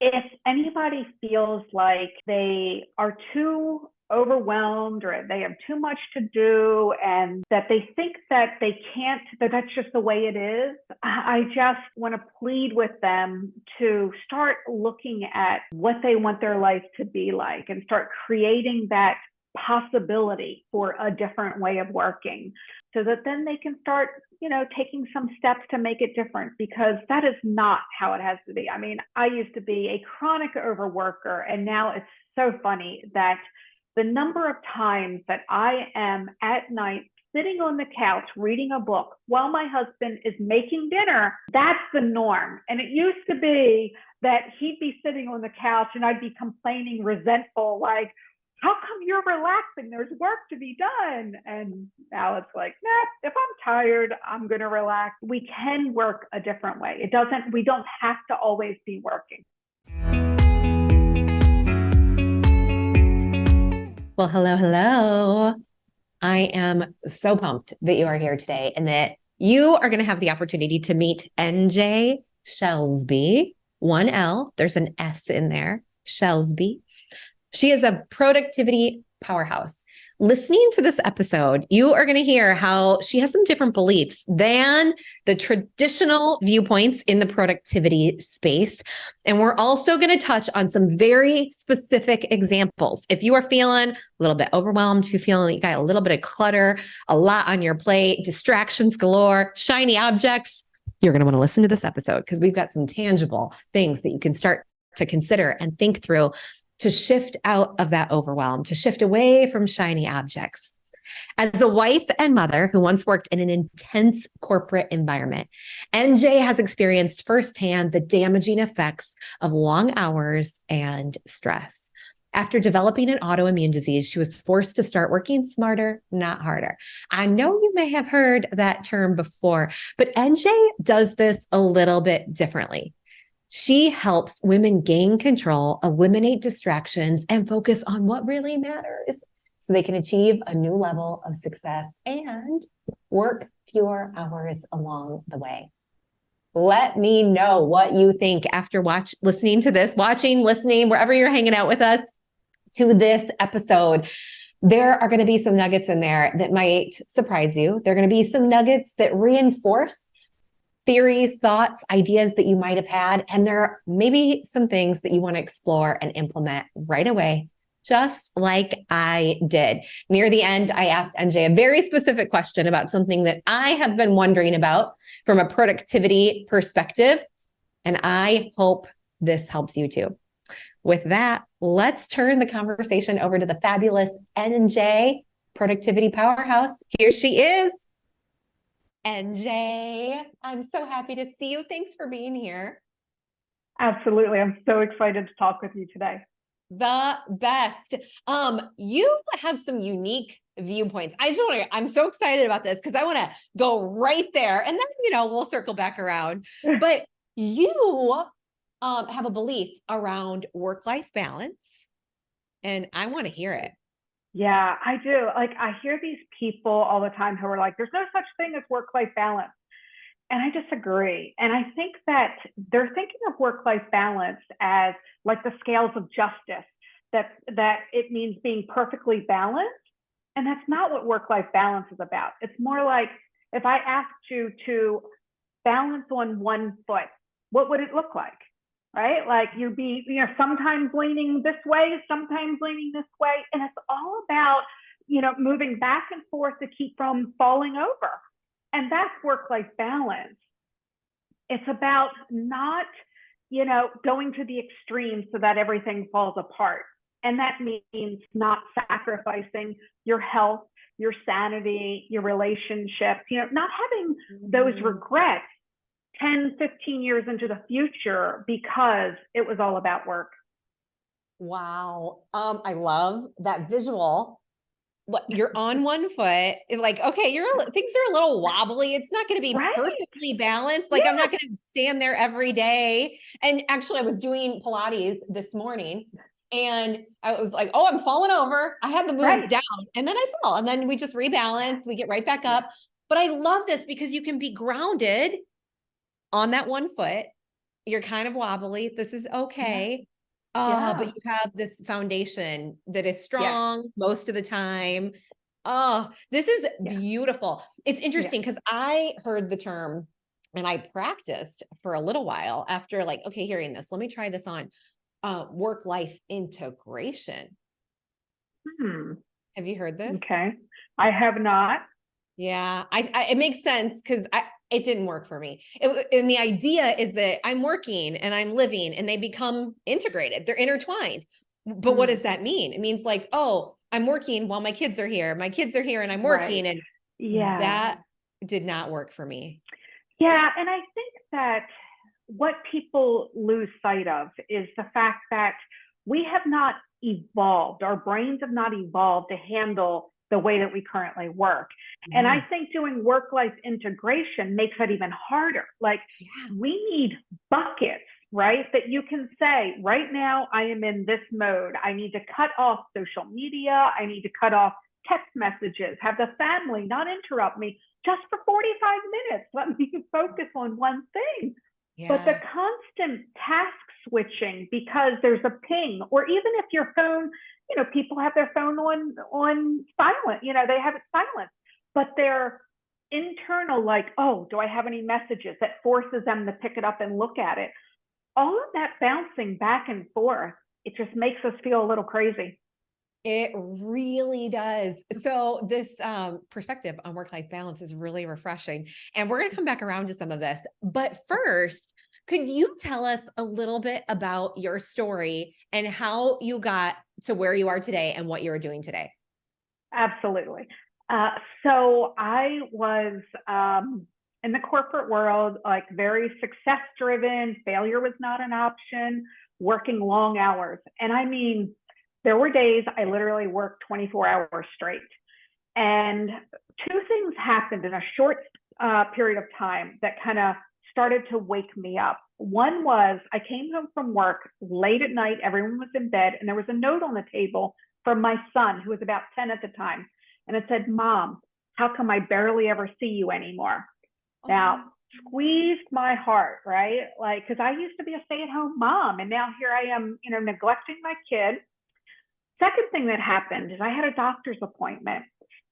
if anybody feels like they are too overwhelmed or they have too much to do and that they think that they can't, that that's just the way it is, I just want to plead with them to start looking at what they want their life to be like and start creating that possibility for a different way of working so that then they can start taking some steps to make it different, because that is not how it has to be. I mean, I used to be a chronic overworker, and now it's so funny that the number of times that I am at night sitting on the couch reading a book while my husband is making dinner, that's the norm. And it used to be that he'd be sitting on the couch and I'd be complaining, resentful, like, how come you're relaxing? There's work to be done. And now it's like, nah, if I'm tired, I'm going to relax. We can work a different way. We don't have to always be working. Well, hello. I am so pumped that you are here today and that you are going to have the opportunity to meet NJ Shelsby, 1L. There's an S in there, Shelsby. She is a productivity powerhouse. Listening to this episode, you are going to hear how she has some different beliefs than the traditional viewpoints in the productivity space. And we're also going to touch on some very specific examples. If you are feeling a little bit overwhelmed, if you're feeling like you got a little bit of clutter, a lot on your plate, distractions galore, shiny objects, you're going to want to listen to this episode because we've got some tangible things that you can start to consider and think through to shift out of that overwhelm, to shift away from shiny objects. As a wife and mother who once worked in an intense corporate environment, NJ has experienced firsthand the damaging effects of long hours and stress. After developing an autoimmune disease, she was forced to start working smarter, not harder. I know you may have heard that term before, but NJ does this a little bit differently. She helps women gain control, eliminate distractions, and focus on what really matters so they can achieve a new level of success and work fewer hours along the way. Let me know what you think after listening to this, listening, wherever you're hanging out with us to this episode. There are going to be some nuggets in there that might surprise you. There are going to be some nuggets that reinforce theories, thoughts, ideas that you might have had. And there may be some things that you want to explore and implement right away, just like I did. Near the end, I asked NJ a very specific question about something that I have been wondering about from a productivity perspective. And I hope this helps you too. With that, let's turn the conversation over to the fabulous NJ, productivity powerhouse. Here she is. NJ, I'm so happy to see you. Thanks for being here. Absolutely. I'm so excited to talk with you today. The best. You have some unique viewpoints. I'm so excited about this because I want to go right there and then, we'll circle back around. But you have a belief around work-life balance, and I want to hear it. Yeah, I do. Like, I hear these people all the time who are like, there's no such thing as work-life balance. And I disagree. And I think that they're thinking of work-life balance as like the scales of justice, that it means being perfectly balanced. And that's not what work-life balance is about. It's more like if I asked you to balance on one foot, what would it look like? Right? Like you'd be, sometimes leaning this way, sometimes leaning this way. And it's all about, moving back and forth to keep from falling over. And that's work-life balance. It's about not, going to the extreme so that everything falls apart. And that means not sacrificing your health, your sanity, your relationships, not having those regrets 10, 15 years into the future because it was all about work. Wow. I love that visual. You're on one foot, like, okay, things are a little wobbly. It's not going to be perfectly balanced. Like, I'm not going to stand there every day. And actually I was doing Pilates this morning and I was like, oh, I'm falling over. I had the moves down and then I fell and then we just rebalance. We get right back up. But I love this because you can be grounded on that one foot. you're kind of wobbly. This is Yeah. okay. But Yeah. you have this foundation that is Yes. strong most of the time. Oh, this is Yeah. beautiful. It's Yeah. interesting because I heard the term and I practiced for a little while after like, okay, hearing this, let me try this on. Work-life integration. Hmm. Have you heard this? Okay. I have not. Yeah, it makes sense because it didn't work for me. And the idea is that I'm working and I'm living and they become integrated. They're intertwined. But what does Mm. that mean? It means like, oh, I'm working while my kids are here. My kids are here and I'm Right. working. And Yeah. that did not work for me. Yeah. And I think that what people lose sight of is the fact that we have not evolved, our brains have not evolved to handle the way that we currently work. And I Yes. think doing work life integration makes it even harder. Like, Yeah. we need buckets, right? That you can say, right now, I am in this mode. I need to cut off social media. I need to cut off text messages, have the family not interrupt me just for 45 minutes. Let me focus on one thing. But the Yeah. constant task switching because there's a ping, or even if your phone, people have their phone on silent, they have it silent, but they're internal, like, oh, do I have any messages, that forces them to pick it up and look at it. All of that bouncing back and forth, it just makes us feel a little crazy. It really does. So this perspective on work-life balance is really refreshing. And we're going to come back around to some of this. But first, could you tell us a little bit about your story and how you got to where you are today and what you're doing today? Absolutely. So I was in the corporate world, like very success driven. Failure was not an option, working long hours. And I mean, there were days I literally worked 24 hours straight. And two things happened in a short period of time that kind of started to wake me up. One was I came home from work late at night, everyone was in bed, and there was a note on the table from my son, who was about 10 at the time. And it said, Mom, how come I barely ever see you anymore? Now, Oh, squeezed my heart, right? Like, because I used to be a stay at home mom, and now here I am, neglecting my kid. Second thing that happened is I had a doctor's appointment.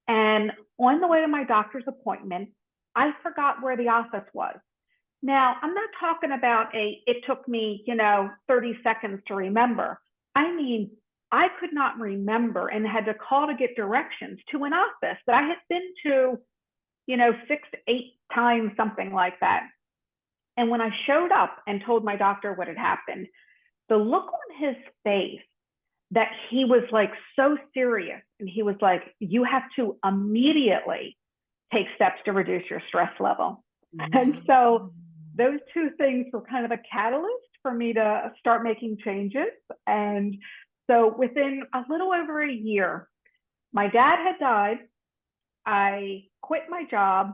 And on the way to my doctor's appointment, I forgot where the office was. Now, I'm not talking about it took me, 30 seconds to remember. I mean, I could not remember and had to call to get directions to an office that I had been to, 6, 8 times, something like that. And when I showed up and told my doctor what had happened, the look on his face, that he was like so serious, and he was like, you have to immediately take steps to reduce your stress level. And so those two things were kind of a catalyst for me to start making changes. And so within a little over a year, my dad had died. I quit my job,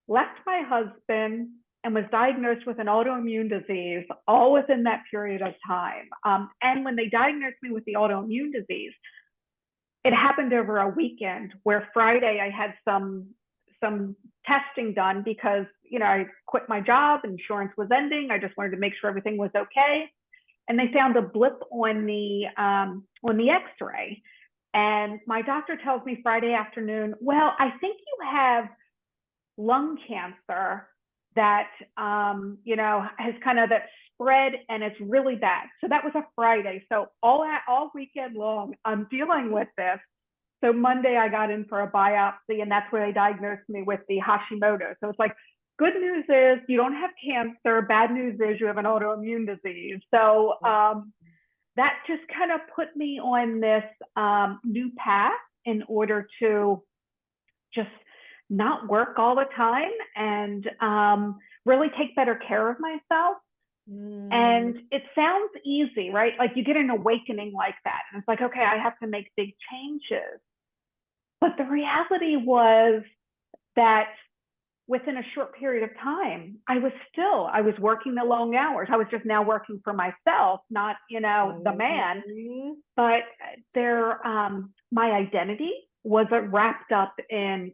left my husband, and was diagnosed with an autoimmune disease all within that period of time. And when they diagnosed me with the autoimmune disease, it happened over a weekend where Friday I had some testing done because I quit my job, insurance was ending. I just wanted to make sure everything was okay, and they found a blip on the X-ray. And my doctor tells me Friday afternoon, well, I think you have lung cancer that has kind of that spread, and it's really bad. So that was a Friday. So all weekend long, I'm dealing with this. So Monday I got in for a biopsy, and that's where they diagnosed me with the Hashimoto. So it's like, good news is you don't have cancer. Bad news is you have an autoimmune disease. So that just kind of put me on this new path in order to just not work all the time, and really take better care of myself. mm, And it sounds easy, right? Like, you get an awakening like that, and it's like, okay, I have to make big changes. But the reality was that within a short period of time, I was working the long hours. I was just now working for myself, not, the man. mhm. But my identity wasn't wrapped up in,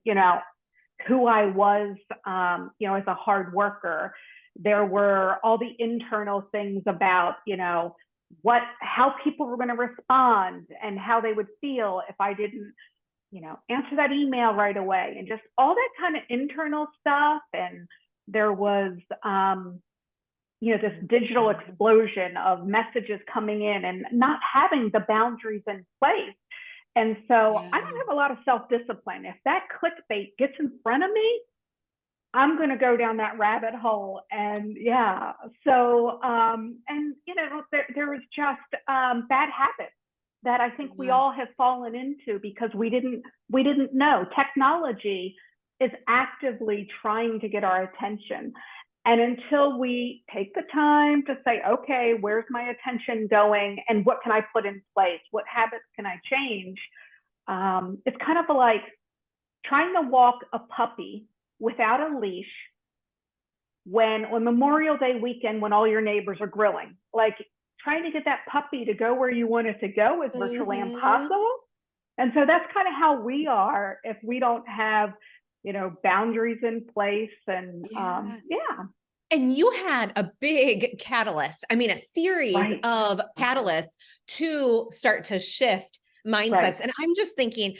who I was, as a hard worker. There were all the internal things about, how people were going to respond and how they would feel if I didn't, answer that email right away, and just all that kind of internal stuff. And there was, this digital explosion of messages coming in and not having the boundaries in place. And so I don't have a lot of self-discipline. If that clickbait gets in front of me, I'm going to go down that rabbit hole. And so, there was just bad habits that I think we all have fallen into because we didn't know. Technology is actively trying to get our attention. And until we take the time to say, okay, where's my attention going and what can I put in place? What habits can I change? It's kind of like trying to walk a puppy without a leash on Memorial Day weekend when all your neighbors are grilling. Like, trying to get that puppy to go where you want it to go is virtually impossible. And so that's kind of how we are if we don't have, boundaries in place. And And you had a big catalyst. I mean, a series of catalysts to start to shift mindsets. Right. And I'm just thinking,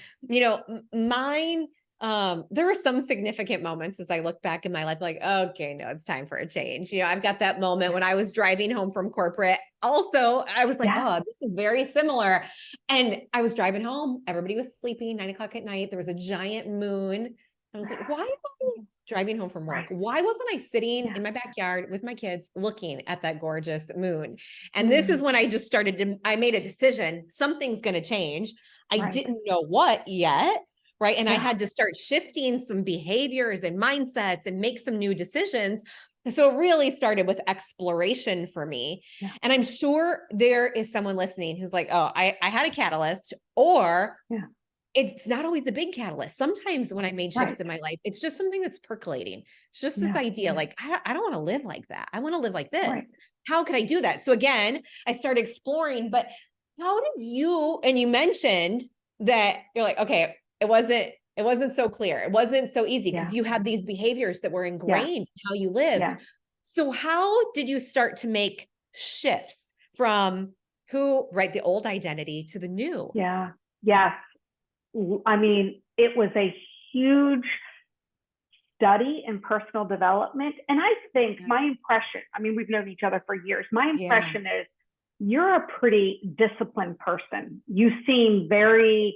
mine, there were some significant moments as I look back in my life, like, okay, no, it's time for a change. I've got that moment when I was driving home from corporate. Also, I was like, oh, this is very similar. And I was driving home. Everybody was sleeping, 9:00 at night. There was a giant moon. I was like, why am I driving home from work? Why wasn't I sitting in my backyard with my kids looking at that gorgeous moon? And this is when I just I made a decision. Something's going to change. I didn't know what yet. Right. And I had to start shifting some behaviors and mindsets and make some new decisions. So it really started with exploration for me. Yeah. And I'm sure there is someone listening who's like, oh, I had a catalyst, or it's not always a big catalyst. Sometimes when I made shifts in my life, it's just something that's percolating. It's just this idea, like, I don't want to live like that. I want to live like this. Right. How could I do that? So again, I started exploring, but how did you mentioned that you're like, okay, it wasn't so clear. It wasn't so easy because you had these behaviors that were ingrained in how you live. Yeah. So how did you start to make shifts from the old identity to the new? Yeah. Yes. I mean, it was a huge study in personal development. And I think my impression, I mean, we've known each other for years. My impression is you're a pretty disciplined person. You seem very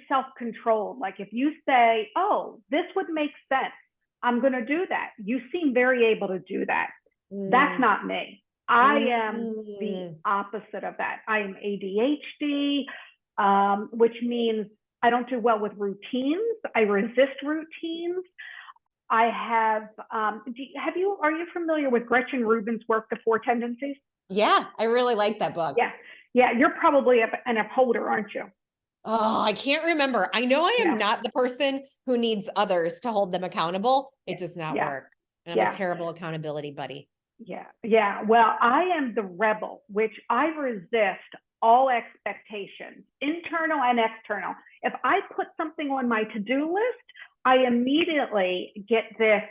self-controlled. Like, if you say, oh, this would make sense, I'm going to do that. You seem very able to do that. That's not me. I am the opposite of that. I am ADHD, which means I don't do well with routines. I resist routines. I have, are you familiar with Gretchen Rubin's work, The Four Tendencies? Yeah, I really like that book. Yeah, you're probably an upholder, aren't you? Oh, I can't remember. I know I am not the person who needs others to hold them accountable. It does not work. And I'm a terrible accountability buddy. Yeah. Well, I am the rebel, which I resist all expectations, internal and external. If I put something on my to-do list, I immediately get this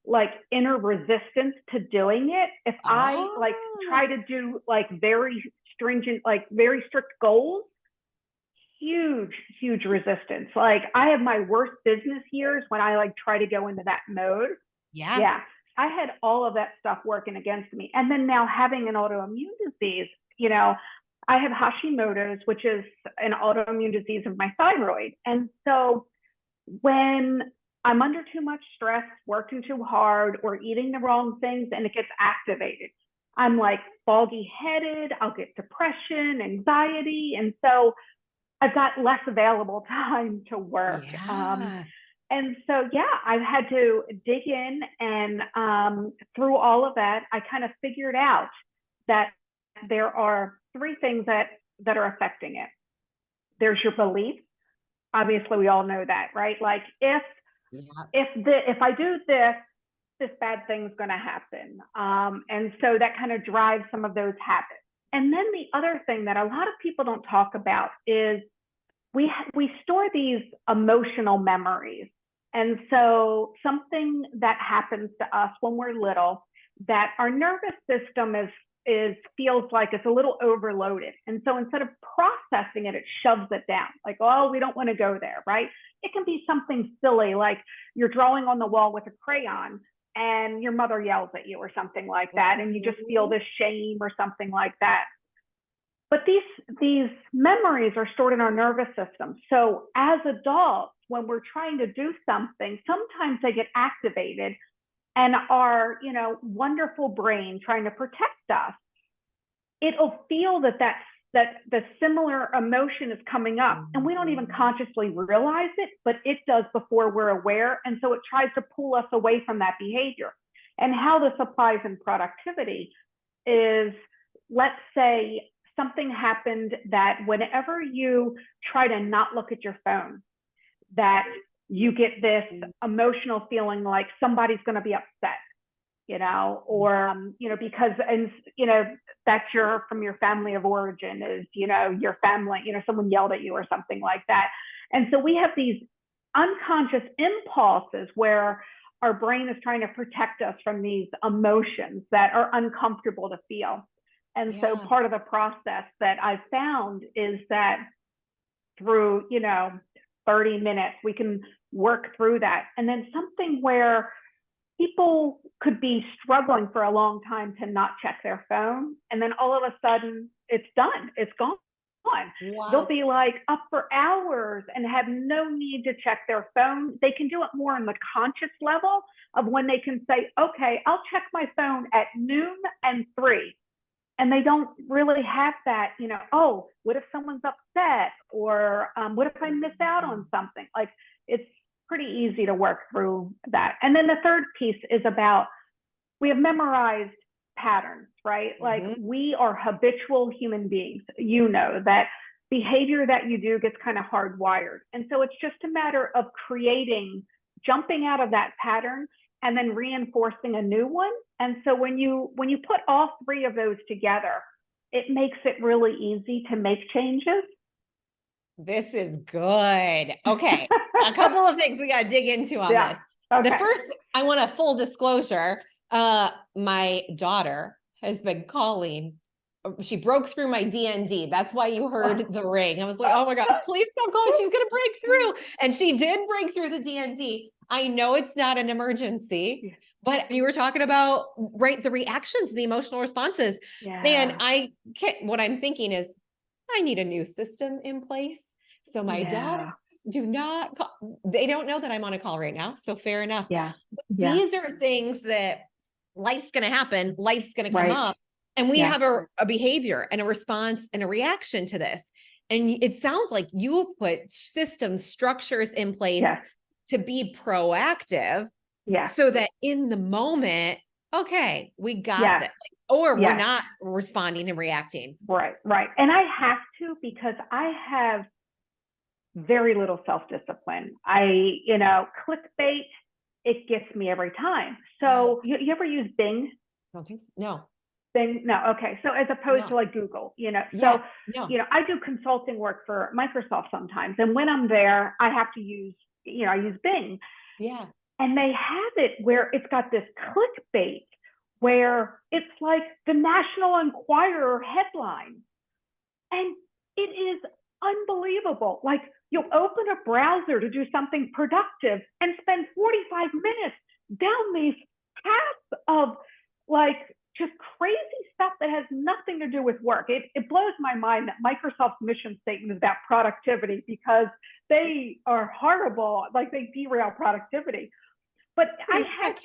like inner resistance to doing it. If I try to do very stringent, very strict goals, huge resistance. Like, I have my worst business years when I try to go into that mode. Yeah. I had all of that stuff working against me. And then now having an autoimmune disease, I have Hashimoto's, which is an autoimmune disease of my thyroid. And so when I'm under too much stress, working too hard, or eating the wrong things, and it gets activated, I'm like foggy headed, I'll get depression, anxiety. And so I've got less available time to work. And so, I've had to dig in, and through all of that, I kind of figured out that there are three things that are affecting it. There's your belief. Obviously, we all know that, right? Like, if I do this bad thing's going to happen. And so that kind of drives some of those habits. And then the other thing that a lot of people don't talk about is we store these emotional memories. And so something that happens to us when we're little, that our nervous system feels like it's a little overloaded. And so instead of processing it, it shoves it down. Like, oh, we don't want to go there, right? It can be something silly, like you're drawing on the wall with a crayon and your mother yells at you or something like that, and you just feel this shame or something like that. But these memories are stored in our nervous system. So as adults, when we're trying to do something, sometimes they get activated, and our, wonderful brain trying to protect us, it'll feel that the similar emotion is coming up, and we don't even consciously realize it, but it does before we're aware. And so it tries to pull us away from that behavior. And how this applies in productivity is, let's say something happened that whenever you try to not look at your phone, that you get this emotional feeling like somebody's going to be upset, or, because, and, that's from your family of origin is, your family, someone yelled at you or something like that. And so we have these unconscious impulses where our brain is trying to protect us from these emotions that are uncomfortable to feel. And so part of the process that I've found is that through, 30 minutes, we can work through that. And then something where people could be struggling for a long time to not check their phone, and then all of a sudden it's done, it's gone. Wow. They'll be like up for hours and have no need to check their phone. They can do it more on the conscious level of when they can say, okay, I'll check my phone at noon and 3. And they don't really have that, oh, what if someone's upset? Or what if I miss out on something? Like, it's pretty easy to work through that. And then the third piece is about, we have memorized patterns, right? Like, we are habitual human beings. That behavior that you do gets kind of hardwired. And so it's just a matter of jumping out of that pattern and then reinforcing a new one. And so when you put all 3 of those together, it makes it really easy to make changes. This is good. Okay. A couple of things we got to dig into on this. Okay. The first, I want a full disclosure. My daughter has been calling. She broke through my DND. That's why you heard the ring. I was like, oh my gosh, please stop calling. She's going to break through. And she did break through the DND. I know it's not an emergency, but you were talking about, right, the reactions, the emotional responses. And what I'm thinking is, I need a new system in place. So my daughters do not call. They don't know that I'm on a call right now. So fair enough. These are things that life's going to happen. Life's going to come up. And we have a behavior and a response and a reaction to this. And it sounds like you've put systems, structures in place to be proactive. So that in the moment, okay, we got this. Or we're not responding and reacting. Right. And I have to, because I have very little self-discipline. Clickbait, it gets me every time. So you ever use Bing? I don't think so. No. Bing? No. Okay. So as opposed to like Google, I do consulting work for Microsoft sometimes. And when I'm there, I have to use, I use Bing. Yeah. And they have it where it's got this clickbait where it's like the National Enquirer headline. And it is unbelievable. Like, you'll open a browser to do something productive and spend 45 minutes down these paths of like just crazy stuff that has nothing to do with work. It blows my mind that Microsoft's mission statement is about productivity, because they are horrible. Like, they derail productivity. But I had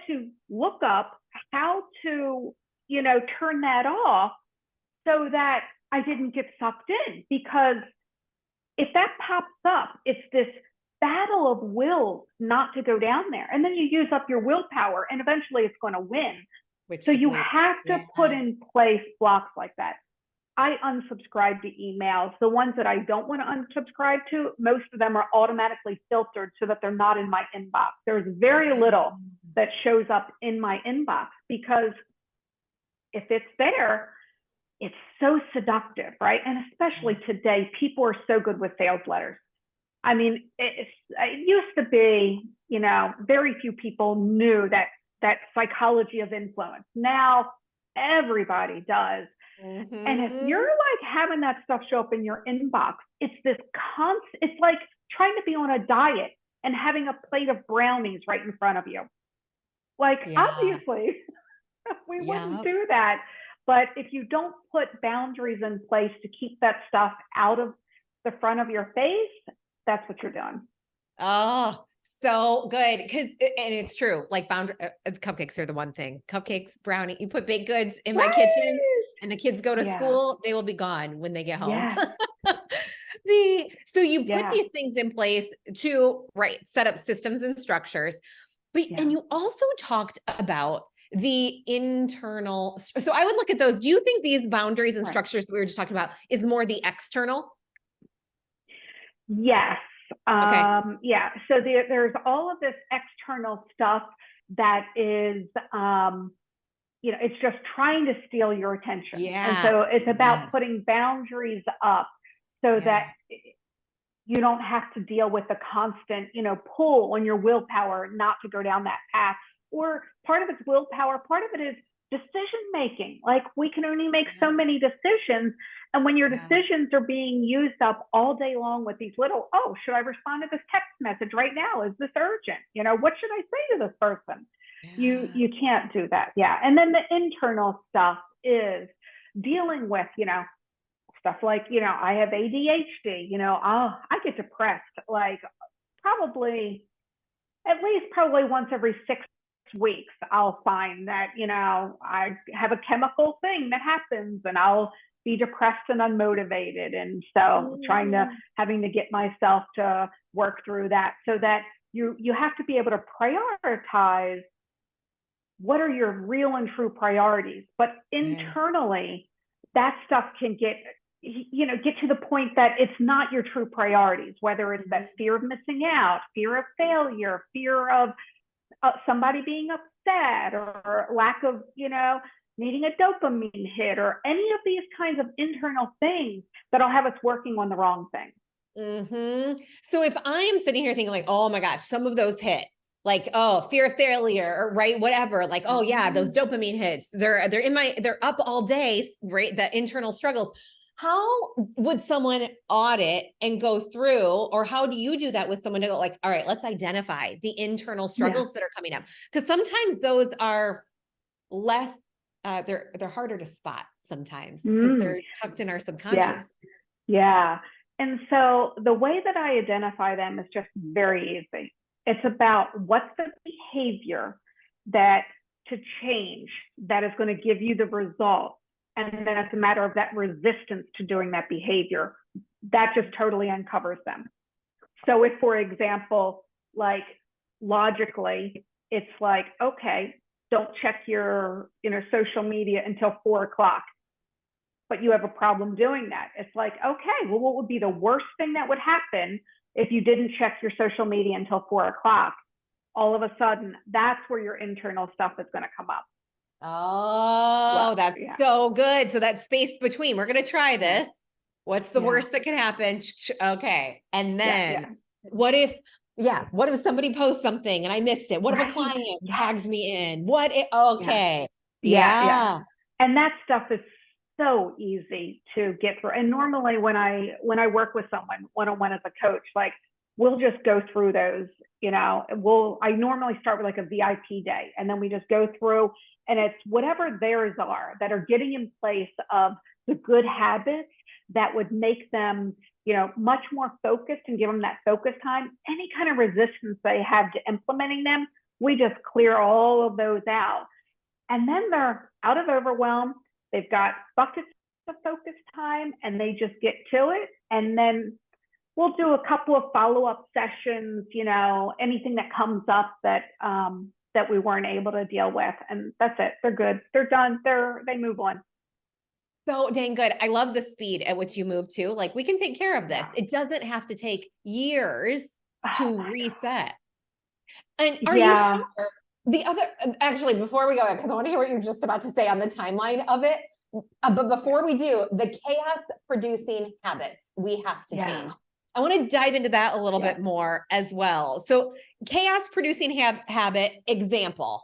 to look up how to, turn that off so that I didn't get sucked in, because if that pops up, it's this battle of will not to go down there. And then you use up your willpower, and eventually it's going to win. So you have to put in place blocks like that. I unsubscribe to emails. The ones that I don't want to unsubscribe to, most of them are automatically filtered so that they're not in my inbox. There's very little that shows up in my inbox, because if it's there, it's so seductive, right? And especially today, people are so good with sales letters. I mean, it used to be, very few people knew that psychology of influence. Now everybody does. And if you're like having that stuff show up in your inbox, it's this it's like trying to be on a diet and having a plate of brownies right in front of you. Like, obviously, we wouldn't do that. But if you don't put boundaries in place to keep that stuff out of the front of your face, that's what you're doing. Oh, so good. And it's true. Like cupcakes are the one thing. Cupcakes, brownie, you put baked goods in my kitchen and the kids go to school, they will be gone when they get home. Yeah. So you put these things in place to, set up systems and structures. But, and you also talked about the internal. So I would look at those. Do you think these boundaries and structures that we were just talking about is more the external? Yes. Yeah. So there's all of this external stuff that is, it's just trying to steal your attention. And so it's about putting boundaries up so that you don't have to deal with the constant, pull on your willpower not to go down that path. Or part of it's willpower, part of it is decision making. Like, we can only make so many decisions. And when your decisions are being used up all day long with these little, oh, should I respond to this text message right now? Is this urgent? What should I say to this person? You can't do that. Yeah. And then the internal stuff is dealing with, stuff like, I have ADHD, I get depressed, like at least once every 6 weeks, I'll find that, I have a chemical thing that happens and I'll be depressed and unmotivated. And so having to get myself to work through that, so that you have to be able to prioritize what are your real and true priorities. But internally, that stuff can get to the point that it's not your true priorities, whether it's that fear of missing out, fear of failure, fear of somebody being upset, or lack of, needing a dopamine hit, or any of these kinds of internal things that'll have us working on the wrong thing. So if I'm sitting here thinking like, oh my gosh, some of those hit, like, oh, fear of failure, or whatever, like, oh yeah, those dopamine hits, they're up all day, right? The internal struggles. How would someone audit and go through, or how do you do that with someone to go like, all right, let's identify the internal struggles that are coming up? Because sometimes those are less, they're harder to spot sometimes because they're tucked in our subconscious. Yeah. And so the way that I identify them is just very easy. It's about what's the behavior that to change that is going to give you the result. And then it's a matter of that resistance to doing that behavior. That just totally uncovers them. So if, for example, like logically, it's like, okay, don't check your social media until 4 o'clock, but you have a problem doing that. It's like, okay, well, what would be the worst thing that would happen if you didn't check your social media until 4 o'clock? All of a sudden, that's where your internal stuff is going to come up. Oh, that's so good. So that space between, we're going to try this. What's the worst that can happen? Okay. And then what if somebody posts something and I missed it? What if a client tags me in? Yeah. And that stuff is so easy to get through. And normally when I work with someone one-on-one as a coach, like, we'll just go through those, I normally start with like a VIP day, and then we just go through, and it's whatever theirs are that are getting in place of the good habits that would make them, much more focused and give them that focus time. Any kind of resistance they have to implementing them, we just clear all of those out. And then they're out of overwhelm. They've got buckets of focus time, and they just get to it. And then we'll do a couple of follow-up sessions, anything that comes up that we weren't able to deal with. And that's it. They're good. They're done. They move on. So dang good. I love the speed at which you move to. Like, we can take care of this. It doesn't have to take years to reset. And are you sure? Actually, before we go there, because I want to hear what you're just about to say on the timeline of it. But before we do, the chaos producing habits we have to change. I want to dive into that a little Yeah. bit more as well. So chaos producing habit example.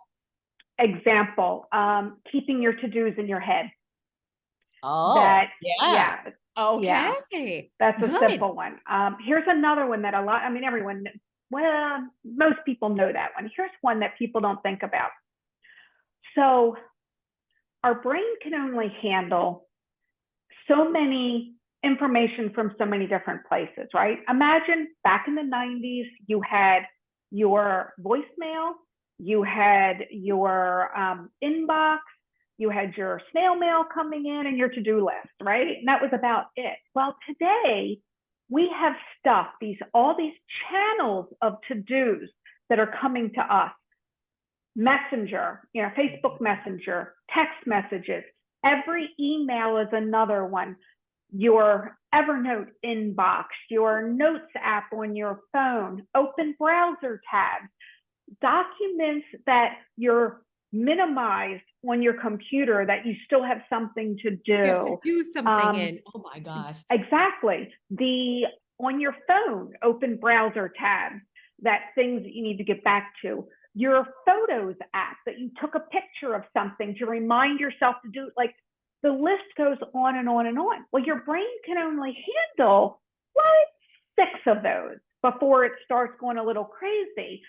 Keeping your to-dos in your head. Oh, That, yeah. yeah, yeah, Okay. that's a Good. simple one. Here's another one that everyone, well, most people know that one. Here's one that people don't think about. So our brain can only handle so many information from so many different places, right? Imagine back in the 90s, you had your voicemail, you had your inbox, you had your snail mail coming in and your to-do list, right? And that was about it. Well, today we have all these channels of to-dos that are coming to us. Messenger, Facebook Messenger, text messages, every email is another one. Your Evernote inbox, your notes app on your phone, open browser tabs, documents that you're minimized on your computer that you still have something to do. You have to do something in. Oh my gosh. Exactly. On your phone, open browser tabs, that things that you need to get back to. Your photos app that you took a picture of something to remind yourself to do, like the list goes on and on and on. Well, your brain can only handle like 6 of those before it starts going a little crazy.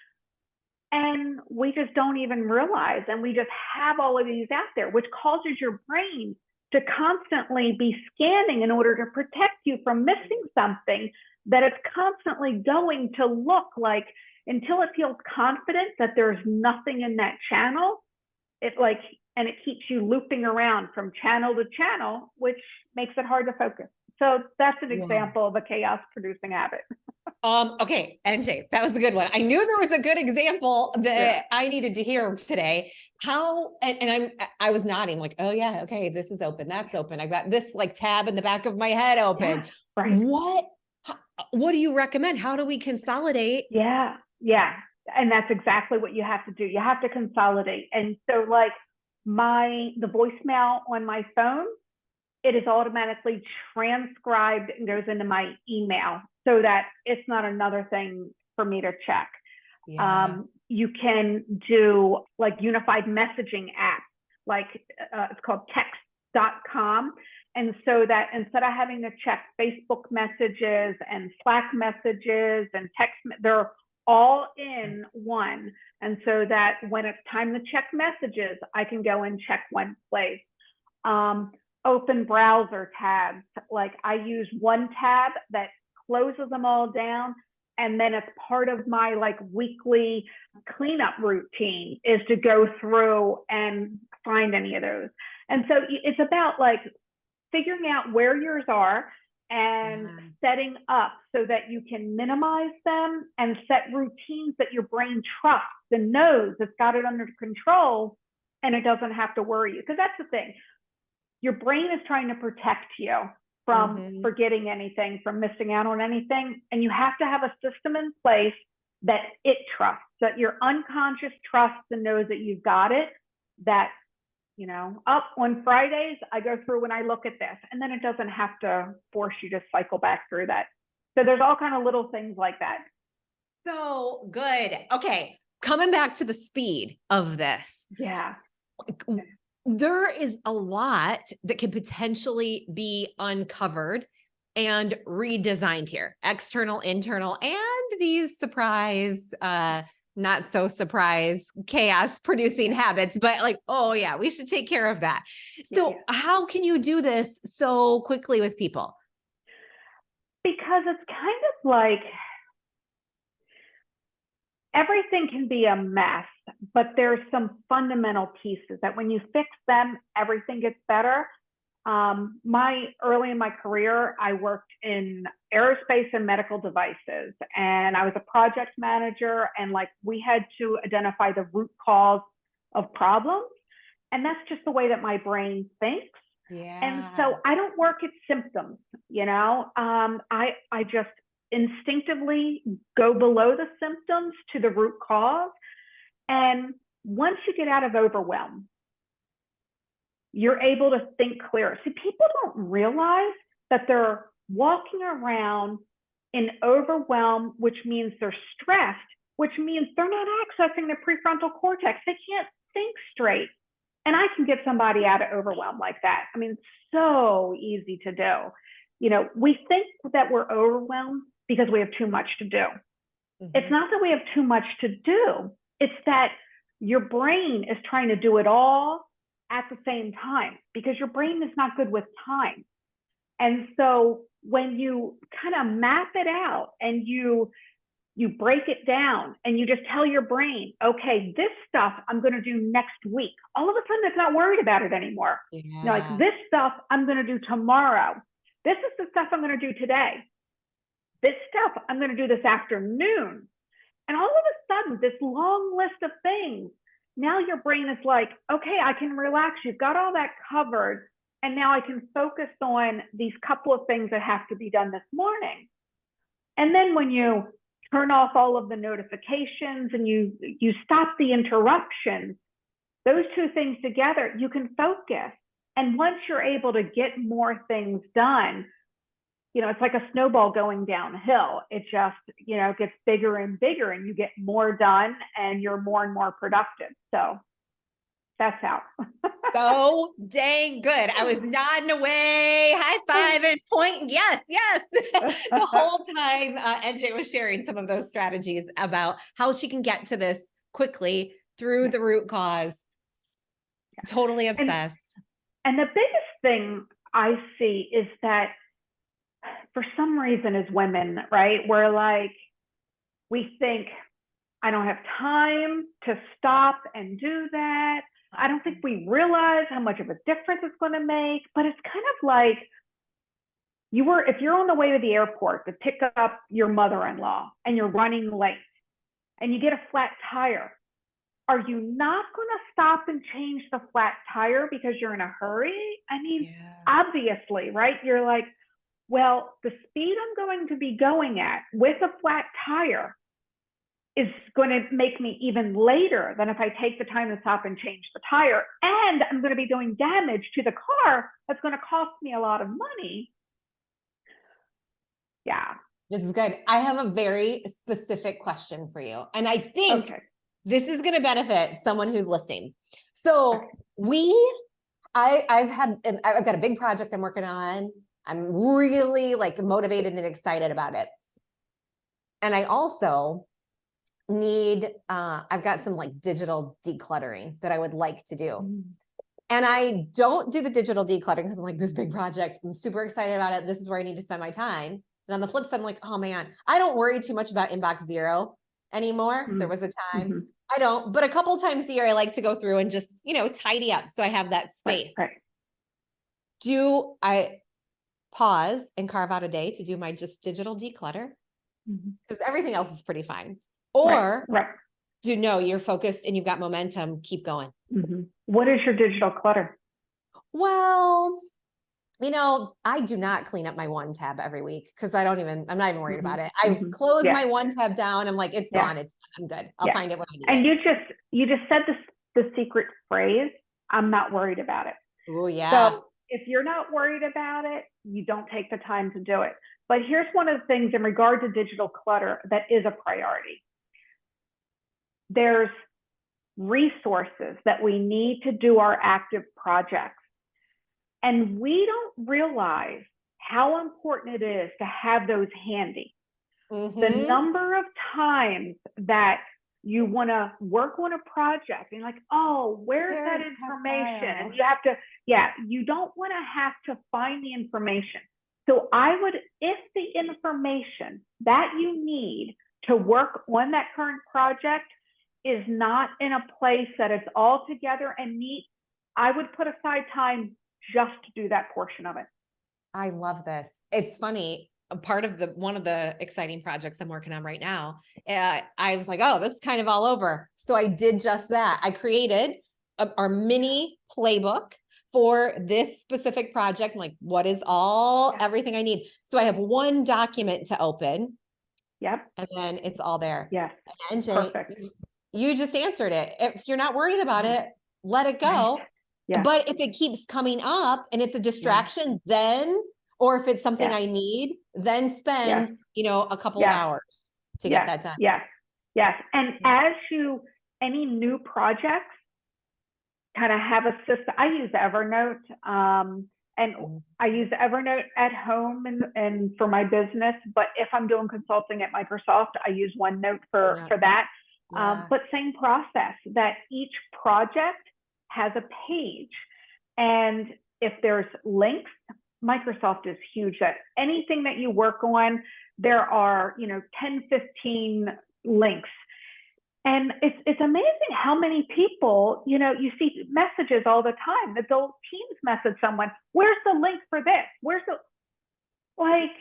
And we just don't even realize, and we just have all of these out there, which causes your brain to constantly be scanning in order to protect you from missing something, that it's constantly going to look like, until it feels confident that there's nothing in that channel, and it keeps you looping around from channel to channel, which makes it hard to focus. So that's an example of a chaos producing habit. Okay, NJ, that was a good one. I knew there was a good example that I needed to hear today. I was nodding like, oh yeah, okay, this is open, that's open. I've got this like tab in the back of my head open. Yeah, right. What do you recommend? How do we consolidate? Yeah. And that's exactly what you have to do. You have to consolidate. And so like the voicemail on my phone, it is automatically transcribed and goes into my email so that it's not another thing for me to check. Yeah. You can do like unified messaging app, like it's called text.com. And so that instead of having to check Facebook messages and Slack messages and text, they're all in one. And so that when it's time to check messages, I can go and check one place. Open browser tabs, like I use one tab that closes them all down, and then it's part of my like weekly cleanup routine is to go through and find any of those. And so it's about like figuring out where yours are and setting up so that you can minimize them and set routines that your brain trusts and knows it's got it under control, and it doesn't have to worry you. Because that's the thing. Your brain is trying to protect you from forgetting anything, from missing out on anything. And you have to have a system in place that it trusts, that your unconscious trusts and knows that you've got it, that, on Fridays, I go through when I look at this, and then it doesn't have to force you to cycle back through that. So there's all kind of little things like that. So good. Okay. Coming back to the speed of this. Yeah. There is a lot that could potentially be uncovered and redesigned here, external, internal, and these surprise, not so surprise chaos producing habits, but like, oh yeah, we should take care of that. So how can you do this so quickly with people? Because it's kind of like everything can be a mess, but there's some fundamental pieces that when you fix them, everything gets better. Early in my career, I worked in aerospace and medical devices, and I was a project manager, and like we had to identify the root cause of problems. And that's just the way that my brain thinks. Yeah. And so I don't work at symptoms, I just instinctively go below the symptoms to the root cause. And once you get out of overwhelm, you're able to think clearer. See, people don't realize that they're walking around in overwhelm, which means they're stressed, which means they're not accessing the prefrontal cortex. They can't think straight. And I can get somebody out of overwhelm like that. I mean, it's so easy to do. You know, we think that we're overwhelmed because we have too much to do. It's not that we have too much to do. It's that your brain is trying to do it all at the same time because your brain is not good with time. And so when you kind of map it out and you break it down and you just tell your brain, okay, this stuff I'm going to do next week. All of a sudden, it's not worried about it anymore. Yeah. You know, like this stuff I'm going to do tomorrow. This is the stuff I'm going to do today. This stuff I'm going to do this afternoon. And all of a sudden, this long list of things, now your brain is like, okay, I can relax. You've got all that covered. And now I can focus on these couple of things that have to be done this morning. And then when you turn off all of the notifications and you stop the interruptions, those two things together, you can focus. And once you're able to get more things done, you know, it's like a snowball going downhill. It just, you know, gets bigger and bigger and you get more done and you're more and more productive. So that's how. So dang good. I was nodding away, high five and pointing. Yes, yes. The whole time NJ was sharing some of those strategies about how she can get to this quickly through the root cause. Totally obsessed. And the biggest thing I see is that for some reason as women, right, we're like, we think, I don't have time to stop and do that. I don't think we realize how much of a difference it's going to make, but it's kind of like if you're on the way to the airport to pick up your mother-in-law and you're running late and you get a flat tire, are you not going to stop and change the flat tire because you're in a hurry? I mean, obviously, right? You're like, well, the speed I'm going to be going at with a flat tire is going to make me even later than if I take the time to stop and change the tire. And I'm going to be doing damage to the car that's going to cost me a lot of money. Yeah. This is good. I have a very specific question for you. And I think this is going to benefit someone who's listening. So I've got a big project I'm working on. I'm really like motivated and excited about it. And I also need, I've got some like digital decluttering that I would like to do. And I don't do the digital decluttering because I'm like, this big project, I'm super excited about it. This is where I need to spend my time. And on the flip side, I'm like, oh man, I don't worry too much about inbox zero anymore. There was a time I don't, but a couple of times a year, I like to go through and just, you know, tidy up. So I have that space. Right. Do I pause and carve out a day to do my just digital declutter? Because everything else is pretty fine. Or do you know you're focused and you've got momentum, keep going. What is your digital clutter? Well, you know, I do not clean up my one tab every week because I'm not even worried about it. I close my one tab down. I'm like, it's gone. I'm good. I'll find it when I need it. And you just said the secret phrase, I'm not worried about it. Oh yeah. So if you're not worried about it, you don't take the time to do it. But here's one of the things in regard to digital clutter that is a priority. There's resources that we need to do our active projects. And we don't realize how important it is to have those handy. The number of times that you want to work on a project and like, oh, where's that information? And you have to, you don't want to have to find the information. So if the information that you need to work on that current project is not in a place that it's all together and neat, I would put aside time just to do that portion of it. I love this. It's funny. A part of one of the exciting projects I'm working on right now, I was like, oh, this is kind of all over. So I did just that. I created our mini playbook for this specific project. I'm like, what is everything I need? So I have one document to open. Yep. And then it's all there. Yes. And NJ, you just answered it. If you're not worried about it, let it go. Right. Yeah. But if it keeps coming up and it's a distraction, then Or if it's something Yes. I need, then spend, Yes. a couple of Yes. hours to get Yes. that done. Yes. Yes. And any new projects kind of have a system. I use Evernote, and I use Evernote at home and for my business. But if I'm doing consulting at Microsoft, I use OneNote for that. Yeah. But same process, that each project has a page, and if there's links, Microsoft is huge. That anything that you work on, there are 10, 15 links. And it's amazing how many people, you see messages all the time that they'll Teams message someone, where's the link for this? Where's the, like,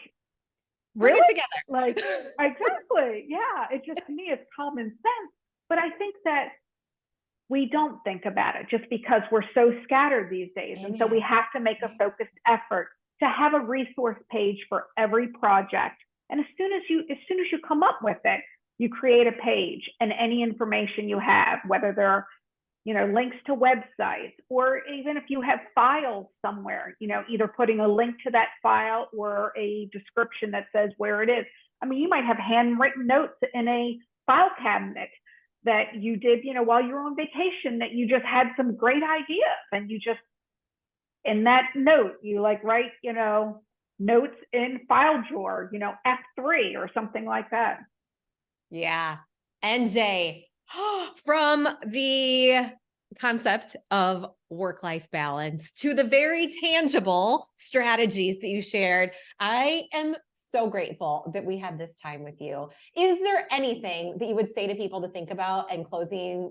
Bring really? it together. Like, exactly. Yeah. It just, to me, it's common sense. But I think that we don't think about it just because we're so scattered these days. And so we have to make a focused effort to have a resource page for every project. And as soon as you come up with it, you create a page, and any information you have, whether they're links to websites, or even if you have files somewhere, either putting a link to that file or a description that says where it is. I mean, you might have handwritten notes in a file cabinet that you did, while you were on vacation, that you just had some great ideas, and you just, in that note, you write, notes in file drawer, F3 or something like that. Yeah. NJ, from the concept of work-life balance to the very tangible strategies that you shared, I am so grateful that we had this time with you. Is there anything that you would say to people to think about, and closing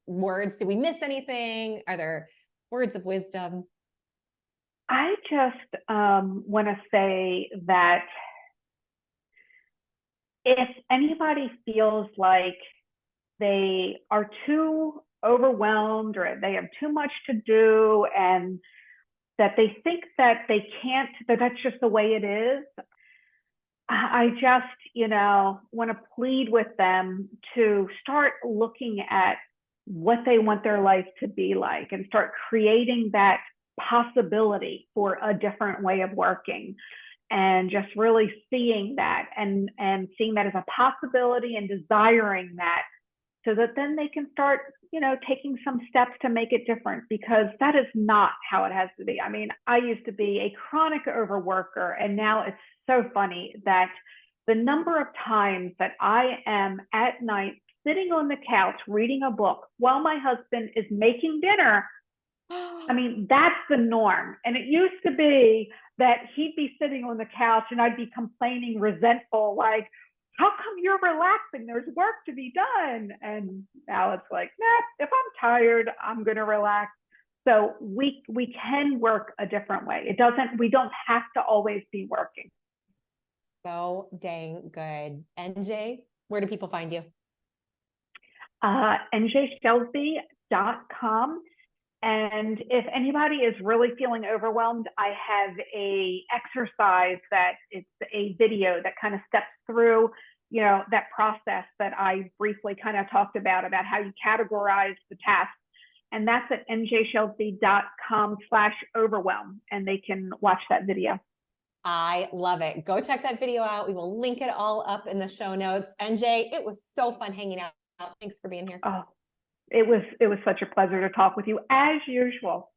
words? Did we miss anything? Are there words of wisdom? I just want to say that if anybody feels like they are too overwhelmed, or they have too much to do, and that they think that they can't, that that's just the way it is, I just, want to plead with them to start looking at what they want their life to be like, and start creating that possibility for a different way of working, and just really seeing that, and seeing that as a possibility, and desiring that, so that then they can start, taking some steps to make it different, because that is not how it has to be. I mean, I used to be a chronic overworker, and now it's so funny that the number of times that I am at night sitting on the couch reading a book while my husband is making dinner. I mean, that's the norm. And it used to be that he'd be sitting on the couch and I'd be complaining, resentful, like, how come you're relaxing? There's work to be done. And now it's like, nah, if I'm tired, I'm going to relax. So we can work a different way. We don't have to always be working. So dang good. NJ, where do people find you? NJShelsby.com. And if anybody is really feeling overwhelmed, I have a exercise that it's a video that kind of steps through, that process that I briefly kind of talked about how you categorize the tasks. And that's at njshelsby.com/overwhelm. And they can watch that video. I love it. Go check that video out. We will link it all up in the show notes. NJ, it was so fun hanging out. Thanks for being here. Oh, it was such a pleasure to talk with you, as usual.